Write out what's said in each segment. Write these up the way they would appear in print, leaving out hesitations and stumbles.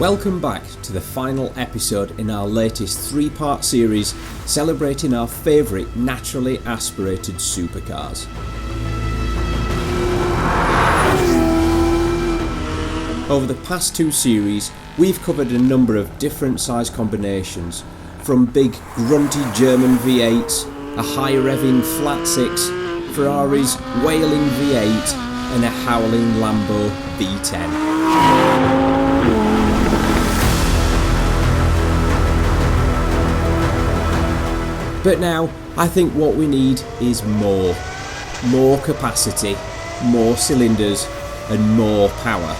Welcome back to the final episode in our latest three-part series celebrating our favourite naturally aspirated supercars. Over the past two series, we've covered a number of different size combinations, from big grunty German V8s, a high-revving flat 6, Ferrari's wailing V8 and a howling Lambo V10. But now, I think what we need is more. More capacity, more cylinders and more power.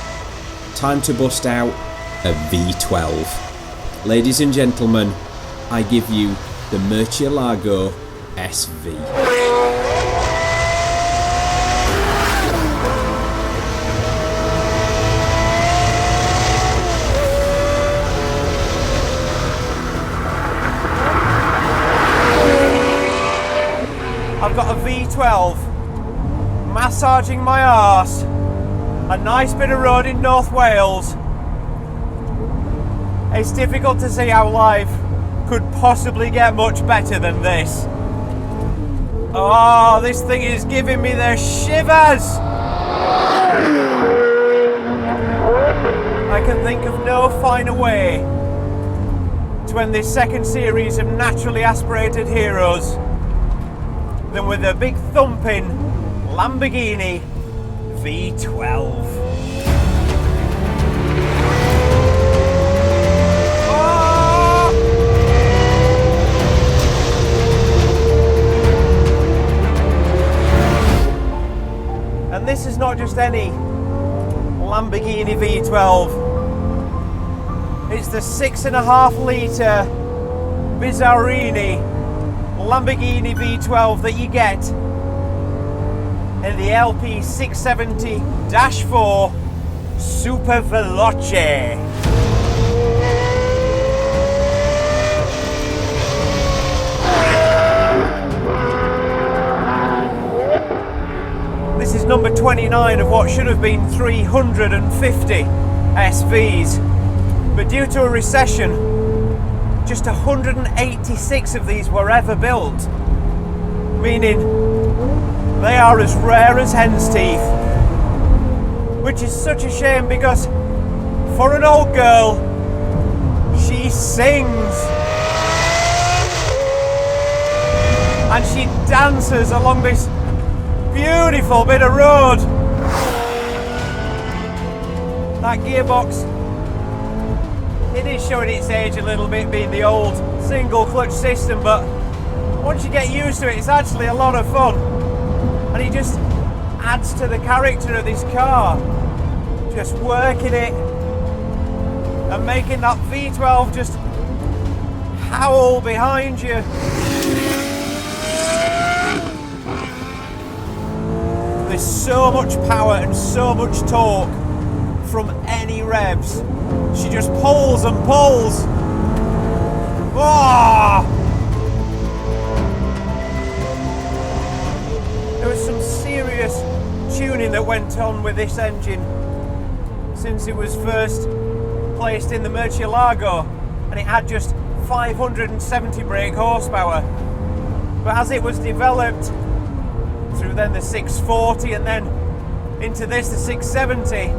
Time to bust out a V12. Ladies and gentlemen, I give you the Murcielago SV. I've got a V12 massaging my arse, a nice bit of road in North Wales. It's difficult to see how life could possibly get much better than this. Oh, this thing is giving me the shivers! I can think of no finer way to end this second series of Naturally Aspirated Heroes than with a big thumping Lamborghini V12. Oh! And this is not just any Lamborghini V12. It's the 6.5 litre Bizarrini Lamborghini V12 that you get in the LP670-4 Super Veloce. This is number 29 of what should have been 350 SVs, but due to a recession, just 186 of these were ever built, meaning they are as rare as hen's teeth, which is such a shame because for an old girl, she sings and she dances along this beautiful bit of road. That gearbox, it is showing its age a little bit, being the old single clutch system, but once you get used to it, it's actually a lot of fun, and it just adds to the character of this car. Just working it and making that V12 just howl behind you. There's so much power and so much torque from any revs. She just pulls and pulls. Oh! There was some serious tuning that went on with this engine since it was first placed in the Murcielago, and it had just 570 brake horsepower. But as it was developed through then the 640 and then into this, the 670,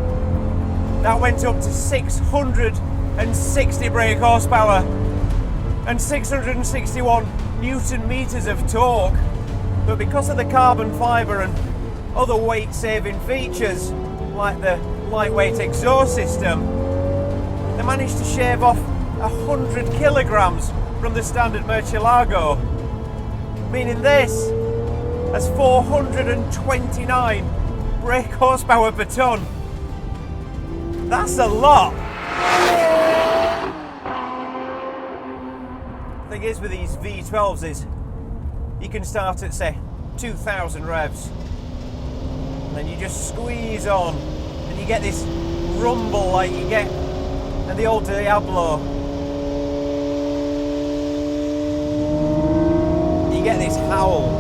that went up to 660 brake horsepower and 661 Newton meters of torque. But because of the carbon fibre and other weight saving features like the lightweight exhaust system, they managed to shave off 100 kilograms from the standard Murcielago, meaning this has 429 brake horsepower per tonne. That's a lot. The thing is with these V12s is you can start at say 2,000 revs and then you just squeeze on and you get this rumble like you get in the old Diablo. You get this howl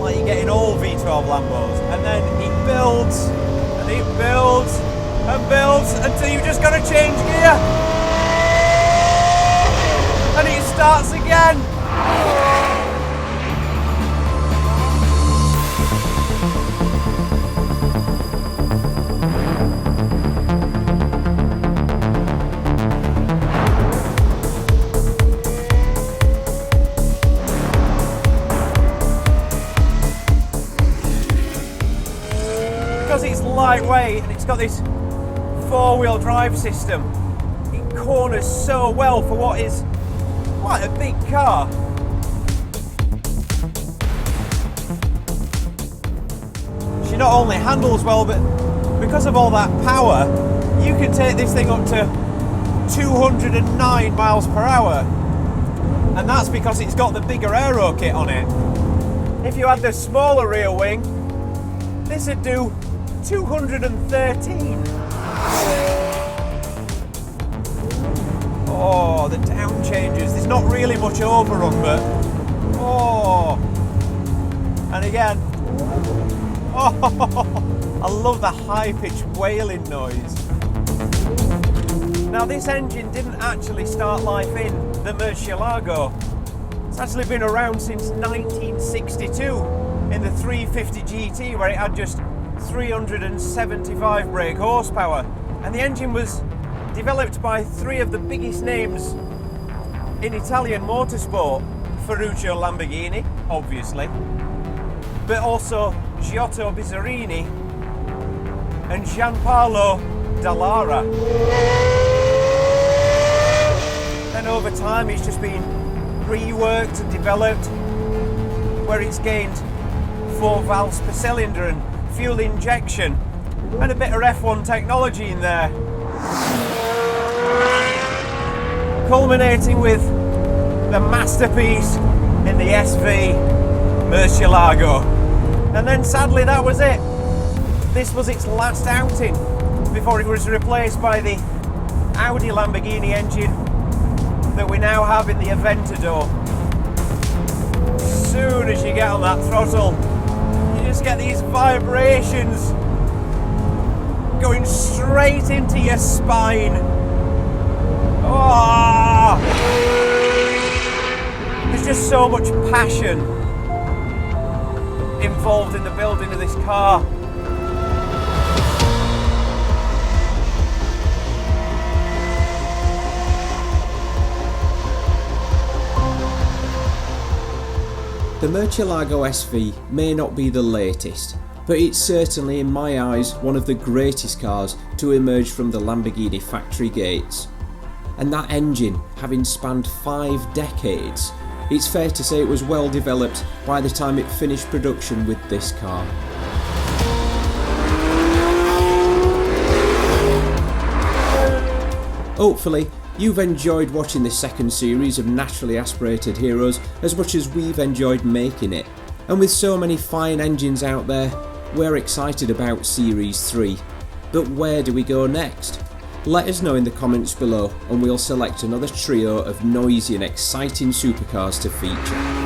like you get in all V12 Lambos, and then it builds and it builds and builds until you've just got to change gear. And it starts again. Because it's lightweight and it's got this four-wheel drive system, it corners so well for what is quite a big car. She not only handles well, but because of all that power, you can take this thing up to 209 miles per hour. And that's because it's got the bigger aero kit on it. If you had the smaller rear wing, this would do 213. Oh, the down changes. There's not really much overrun, but oh, and again, oh, I love the high-pitched wailing noise. Now, this engine didn't actually start life in the Murcielago. It's actually been around since 1962 in the 350 GT, where it had just 375 brake horsepower, and the engine was developed by three of the biggest names in Italian motorsport: Ferruccio Lamborghini, obviously, but also Giotto Bizzarini and Gianpaolo Dallara. Then over time it's just been reworked and developed, where it's gained 4 valves per cylinder and fuel injection and a bit of F1 technology in there, culminating with the masterpiece in the SV Murcielago. And then sadly that was it. This was its last outing before it was replaced by the Audi Lamborghini engine that we now have in the Aventador. As soon as you get on that throttle, you just get these vibrations going straight into your spine. Oh! There's just so much passion involved in the building of this car. The Murcielago SV may not be the latest, but it's certainly in my eyes one of the greatest cars to emerge from the Lamborghini factory gates. And that engine having spanned 5 decades, it's fair to say it was well developed by the time it finished production with this car. Hopefully you've enjoyed watching this second series of Naturally Aspirated Heroes as much as we've enjoyed making it. And with so many fine engines out there, we're excited about Series 3. But where do we go next? Let us know in the comments below and we'll select another trio of noisy and exciting supercars to feature.